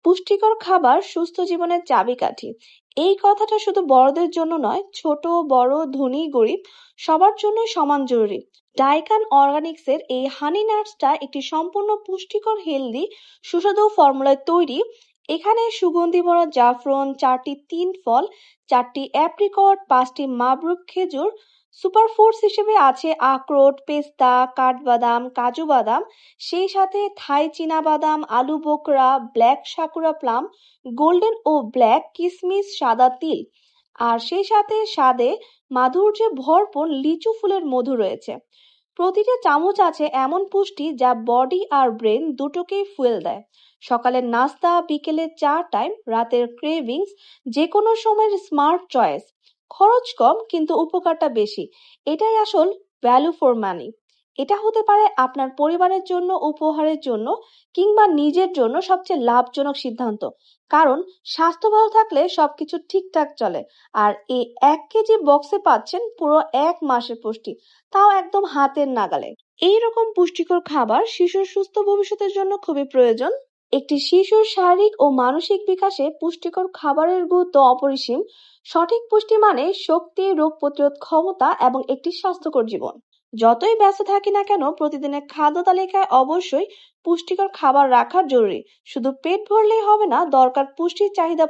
পুষ্টিকর খাবার সুস্থ জীবনের চাবিকাঠি। এই কথাটা শুধু বড়দের জন্য নয়, ছোট বড় ধনী গরিব সবার জন্য সমান জরুরি। ডাইকান অর্গানিক্সের এই হানি নাটসটা একটি সম্পূর্ণ পুষ্টিকর হেলদি সুস্বাদু ফর্মুলায় তৈরি। এখানে সুগন্ধি ভরা জাফরান, 4টি তিন ফল, 4টি অ্যাপ্রিকট, 5টি মাবরুক খেজুর। সুপারফুডস হিসেবে আছে আখরোট, পেস্তা, কাঠবাদাম, কাজু বাদাম, সেই সাথে থাই চীনা বাদাম, আলু বোখরা, ব্ল্যাক সাকুরা প্লাম, গোল্ডেন ও ব্ল্যাক কিসমিস, সাদা তিল। আর সেই সাথে স্বাদে মাধুর্যে ভরপুর লিচু ফুলের মধু রয়েছে। প্রতিটা চামচ আছে এমন পুষ্টি যা বডি আর ব্রেন দুটোকেই ফুয়েল দেয়। সকালের নাস্তা, বিকেলের চা টাইম, রাতের ক্রেভিংস, যে কোনো সময়ের স্মার্ট চয়েস। খরচ কম কিন্তু উপকারটা বেশি। এটাই আসল ভ্যালু ফর মানি। এটা হতে পারে আপনার পরিবারের জন্য, উপহারের জন্য, কিংবা নিজের জন্য সবচেয়ে লাভজনক সিদ্ধান্ত। কারণ স্বাস্থ্য ভালো থাকলে সবকিছু ঠিকঠাক চলে। আর এই 1 কেজি বক্সে পাচ্ছেন পুরো 1 মাসের পুষ্টি, তাও একদম হাতের নাগালে। এইরকম পুষ্টিকর খাবার শিশুর সুস্থ ভবিষ্যতের জন্য খুবই প্রয়োজন। একটি শিশুর শারীরিক ও মানসিক বিকাশে পুষ্টিকর খাবারের গুরুত্ব অপরিসীম। সঠিক পুষ্টি মানে শক্তি, রোগ প্রতিরোধ ক্ষমতা এবং একটি স্বাস্থ্যকর জীবন। যতই ব্যস্ত থাকি না কেন, প্রতিদিনের খাদ্য তালিকায় অবশ্যই পুষ্টিকর খাবার রাখা জরুরি। শুধু পেট ভরলেই হবে না, দরকার পুষ্টির চাহিদা